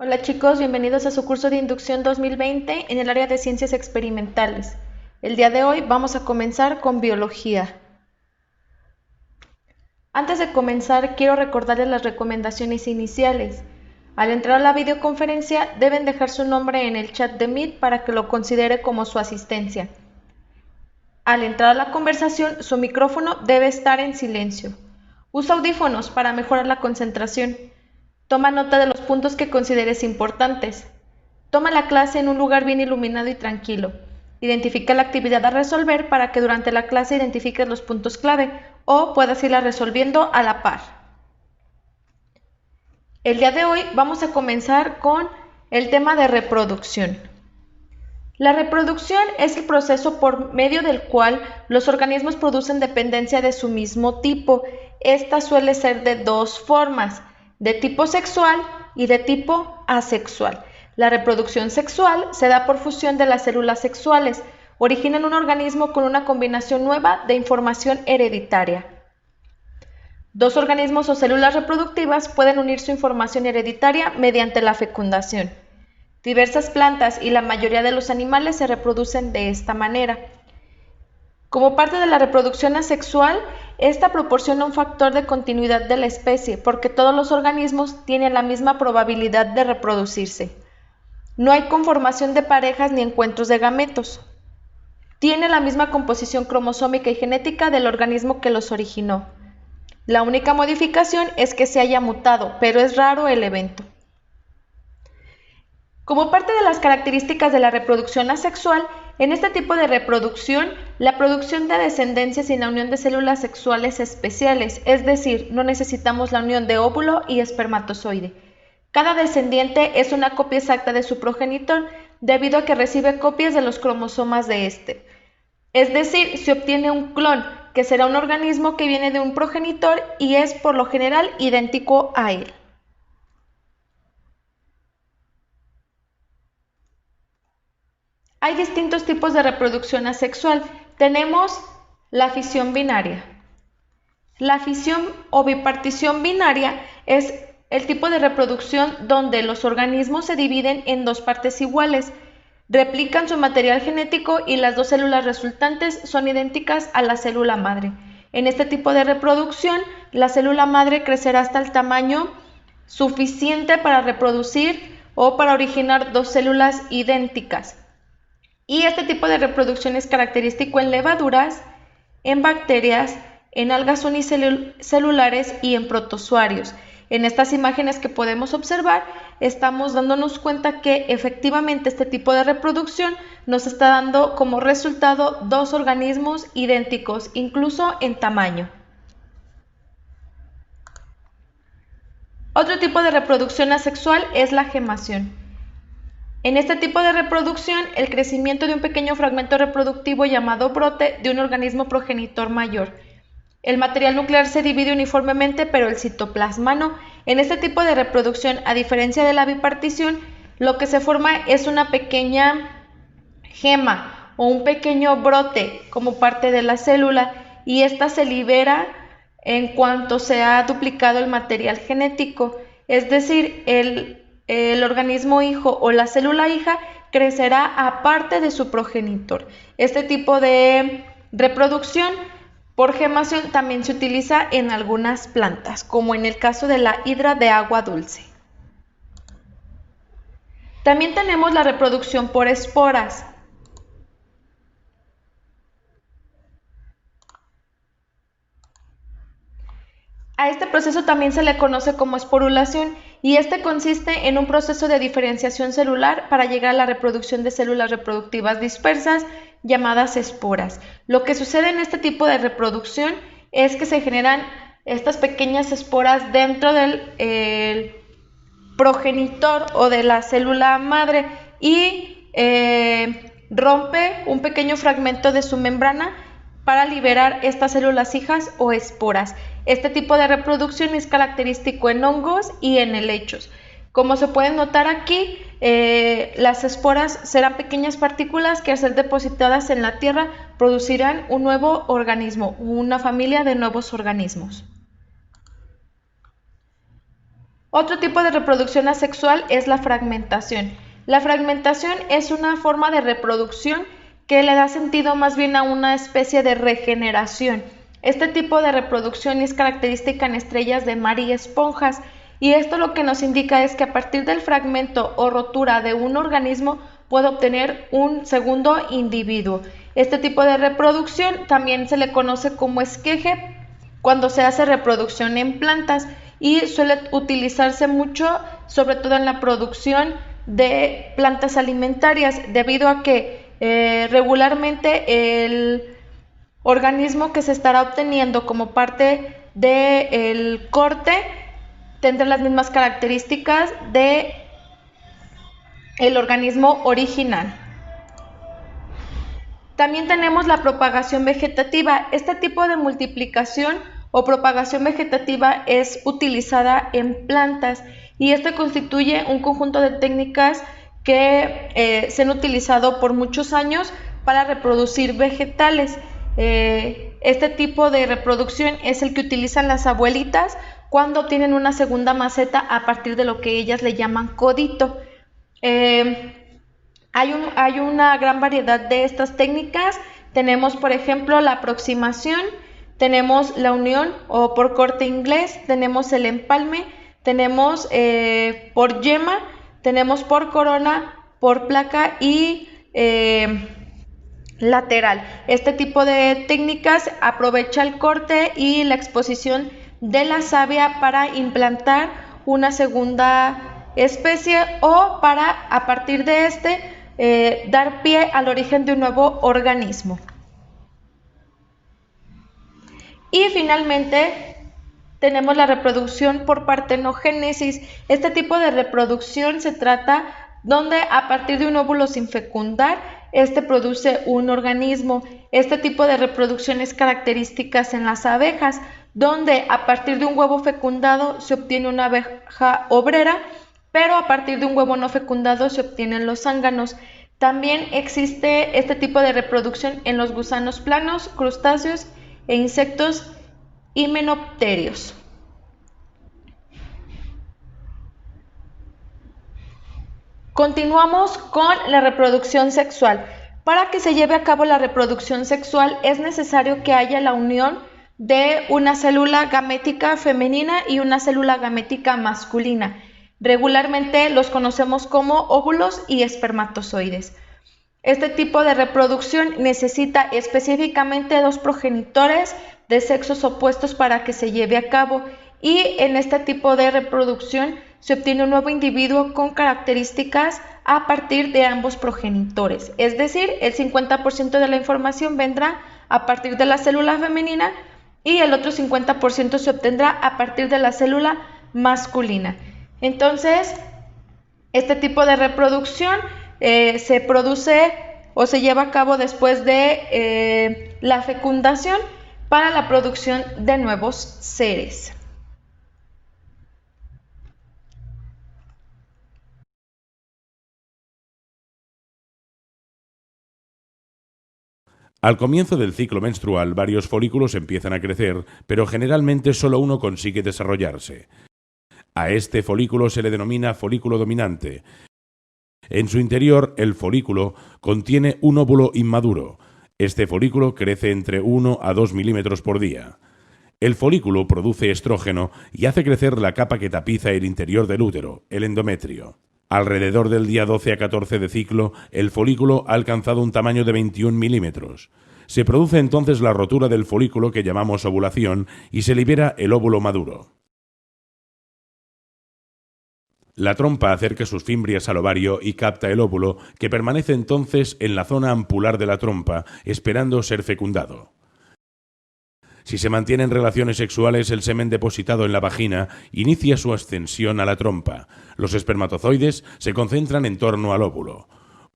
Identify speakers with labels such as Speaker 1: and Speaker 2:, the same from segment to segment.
Speaker 1: Hola chicos, bienvenidos a su curso de inducción 2020 en el área de ciencias experimentales. El día de hoy vamos a comenzar con biología. Antes de comenzar, quiero recordarles las recomendaciones iniciales. Al entrar a la videoconferencia, deben dejar su nombre en el chat de Meet para que lo considere como su asistencia. Al entrar a la conversación, su micrófono debe estar en silencio. Usa audífonos para mejorar la concentración. Toma nota de los puntos que consideres importantes. Toma la clase en un lugar bien iluminado y tranquilo. Identifica la actividad a resolver para que durante la clase identifiques los puntos clave o puedas irla resolviendo a la par. El día de hoy vamos a comenzar con el tema de reproducción. La reproducción es el proceso por medio del cual los organismos producen dependencia de su mismo tipo. Esta suele ser de dos formas, de tipo sexual y de tipo asexual. La reproducción sexual se da por fusión de las células sexuales, origina en un organismo con una combinación nueva de información hereditaria. Dos organismos o células reproductivas pueden unir su información hereditaria mediante la fecundación. Diversas plantas y la mayoría de los animales se reproducen de esta manera. Como parte de la reproducción asexual, esta proporciona un factor de continuidad de la especie porque todos los organismos tienen la misma probabilidad de reproducirse. No hay conformación de parejas ni encuentros de gametos. Tiene la misma composición cromosómica y genética del organismo que los originó. La única modificación es que se haya mutado, pero es raro el evento. Como parte de las características de la reproducción asexual, en este tipo de reproducción, la producción de descendencia sin la unión de células sexuales especiales, es decir, no necesitamos la unión de óvulo y espermatozoide. Cada descendiente es una copia exacta de su progenitor, debido a que recibe copias de los cromosomas de este. Es decir, se obtiene un clon, que será un organismo que viene de un progenitor y es por lo general idéntico a él. Hay distintos tipos de reproducción asexual. Tenemos la fisión binaria. La fisión o bipartición binaria es el tipo de reproducción donde los organismos se dividen en dos partes iguales, replican su material genético y las dos células resultantes son idénticas a la célula madre. En este tipo de reproducción, la célula madre crecerá hasta el tamaño suficiente para reproducir o para originar dos células idénticas. Y este tipo de reproducción es característico en levaduras, en bacterias, en algas unicelulares y en protozoarios. En estas imágenes que podemos observar, estamos dándonos cuenta que efectivamente este tipo de reproducción nos está dando como resultado dos organismos idénticos, incluso en tamaño. Otro tipo de reproducción asexual es la gemación. En este tipo de reproducción, el crecimiento de un pequeño fragmento reproductivo llamado brote de un organismo progenitor mayor. El material nuclear se divide uniformemente, pero el citoplasma no. En este tipo de reproducción, a diferencia de la bipartición, lo que se forma es una pequeña gema o un pequeño brote como parte de la célula y esta se libera en cuanto se ha duplicado el material genético, es decir, el organismo hijo o la célula hija crecerá aparte de su progenitor. Este tipo de reproducción por gemación también se utiliza en algunas plantas, como en el caso de la hidra de agua dulce. También tenemos la reproducción por esporas. A este proceso también se le conoce como esporulación y este consiste en un proceso de diferenciación celular para llegar a la reproducción de células reproductivas dispersas llamadas esporas. Lo que sucede en este tipo de reproducción es que se generan estas pequeñas esporas dentro del progenitor o de la célula madre y rompe un pequeño fragmento de su membrana para liberar estas células hijas o esporas. Este tipo de reproducción es característico en hongos y en helechos. Como se puede notar aquí, las esporas serán pequeñas partículas que al ser depositadas en la tierra producirán un nuevo organismo, una familia de nuevos organismos. Otro tipo de reproducción asexual es la fragmentación. La fragmentación es una forma de reproducción que le da sentido más bien a una especie de regeneración. Este tipo de reproducción es característica en estrellas de mar y esponjas, y esto lo que nos indica es que a partir del fragmento o rotura de un organismo puede obtener un segundo individuo. Este tipo de reproducción también se le conoce como esqueje cuando se hace reproducción en plantas y suele utilizarse mucho, sobre todo en la producción de plantas alimentarias, debido a que regularmente el organismo que se estará obteniendo como parte del corte tendrá las mismas características de el organismo original. También tenemos la propagación vegetativa. Este tipo de multiplicación o propagación vegetativa es utilizada en plantas y este constituye un conjunto de técnicas que se han utilizado por muchos años para reproducir vegetales. Este tipo de reproducción es el que utilizan las abuelitas cuando obtienen una segunda maceta a partir de lo que ellas le llaman codito. Hay una gran variedad de estas técnicas. Tenemos, por ejemplo, la aproximación, tenemos la unión o por corte inglés, tenemos el empalme, tenemos por yema, tenemos por corona, por placa y lateral. Este tipo de técnicas aprovecha el corte y la exposición de la savia para implantar una segunda especie o para, a partir de dar pie al origen de un nuevo organismo. Y finalmente tenemos la reproducción por partenogénesis. Este tipo de reproducción se trata donde a partir de un óvulo sin fecundar, este produce un organismo. Este tipo de reproducción es características en las abejas, donde a partir de un huevo fecundado se obtiene una abeja obrera, pero a partir de un huevo no fecundado se obtienen los zánganos. También existe este tipo de reproducción en los gusanos planos, crustáceos e insectos himenópteros. Continuamos con la reproducción sexual. Para que se lleve a cabo la reproducción sexual es necesario que haya la unión de una célula gamética femenina y una célula gamética masculina. Regularmente los conocemos como óvulos y espermatozoides. Este tipo de reproducción necesita específicamente dos progenitores de sexos opuestos para que se lleve a cabo, y en este tipo de reproducción se obtiene un nuevo individuo con características a partir de ambos progenitores. Es decir, el 50% de la información vendrá a partir de la célula femenina y el otro 50% se obtendrá a partir de la célula masculina. Entonces, este tipo de reproducción se produce o se lleva a cabo después de la fecundación para la producción de nuevos seres.
Speaker 2: Al comienzo del ciclo menstrual, varios folículos empiezan a crecer, pero generalmente solo uno consigue desarrollarse. A este folículo se le denomina folículo dominante. En su interior, el folículo contiene un óvulo inmaduro. Este folículo crece entre 1 a 2 milímetros por día. El folículo produce estrógeno y hace crecer la capa que tapiza el interior del útero, el endometrio. Alrededor del día 12 a 14 de ciclo, el folículo ha alcanzado un tamaño de 21 milímetros. Se produce entonces la rotura del folículo que llamamos ovulación y se libera el óvulo maduro. La trompa acerca sus fimbrias al ovario y capta el óvulo, que permanece entonces en la zona ampular de la trompa, esperando ser fecundado. Si se mantienen relaciones sexuales, el semen depositado en la vagina inicia su ascensión a la trompa. Los espermatozoides se concentran en torno al óvulo.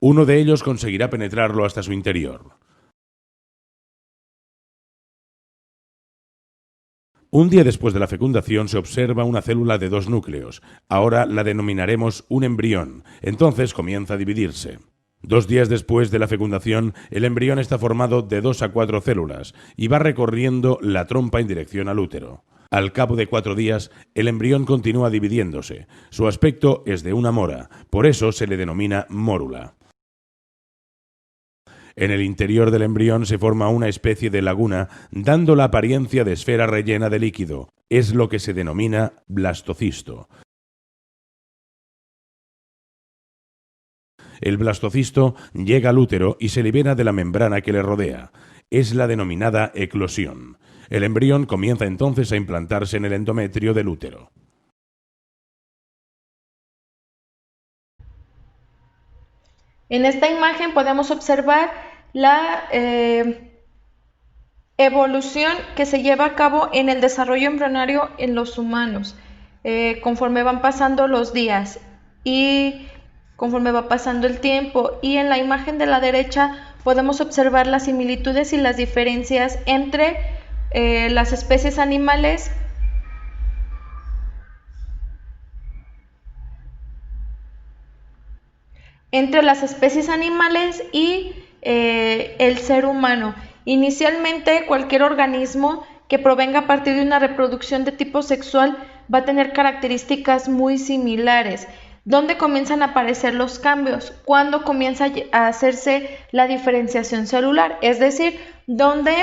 Speaker 2: Uno de ellos conseguirá penetrarlo hasta su interior. Un día después de la fecundación se observa una célula de 2 núcleos. Ahora la denominaremos un embrión. Entonces comienza a dividirse. 2 días después de la fecundación, el embrión está formado de 2 a 4 células y va recorriendo la trompa en dirección al útero. Al cabo de 4 días, el embrión continúa dividiéndose. Su aspecto es de una mora, por eso se le denomina mórula. En el interior del embrión se forma una especie de laguna, dando la apariencia de esfera rellena de líquido. Es lo que se denomina blastocisto. El blastocisto llega al útero y se libera de la membrana que le rodea. Es la denominada eclosión. El embrión comienza entonces a implantarse en el endometrio del útero.
Speaker 1: En esta imagen podemos observar la evolución que se lleva a cabo en el desarrollo embrionario en los humanos, conforme van pasando los días y conforme va pasando el tiempo. Y en la imagen de la derecha podemos observar las similitudes y las diferencias entre las especies animales y el ser humano. Inicialmente, cualquier organismo que provenga a partir de una reproducción de tipo sexual va a tener características muy similares. ¿Dónde comienzan a aparecer los cambios? Cuando comienza a hacerse la diferenciación celular, es decir, donde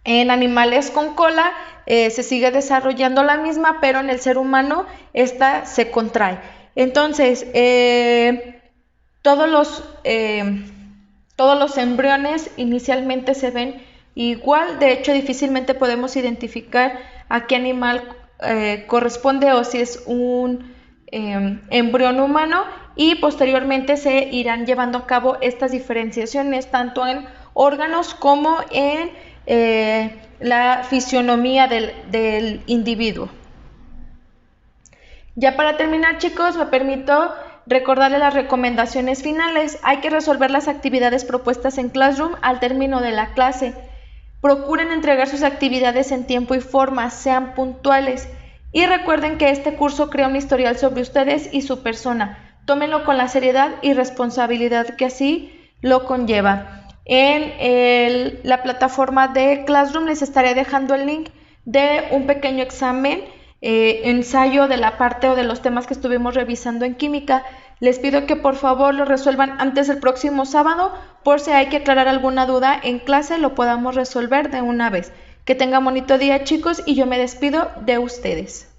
Speaker 1: en animales con cola se sigue desarrollando la misma, pero en el ser humano esta se contrae. Entonces, todos los embriones inicialmente se ven igual. De hecho, difícilmente podemos identificar a qué animal corresponde o si es un embrión humano, y posteriormente se irán llevando a cabo estas diferenciaciones tanto en órganos como en la fisionomía del individuo. Ya para terminar, chicos, me permito recordarles las recomendaciones finales. Hay que resolver las actividades propuestas en Classroom al término de la clase. Procuren entregar sus actividades en tiempo y forma, sean puntuales. Y recuerden que este curso crea un historial sobre ustedes y su persona. Tómenlo con la seriedad y responsabilidad que así lo conlleva. En la plataforma de Classroom les estaré dejando el link de un pequeño examen, ensayo de la parte o de los temas que estuvimos revisando en química. Les pido que por favor lo resuelvan antes del próximo sábado, por si hay que aclarar alguna duda en clase lo podamos resolver de una vez. Que tengan bonito día, chicos, y yo me despido de ustedes.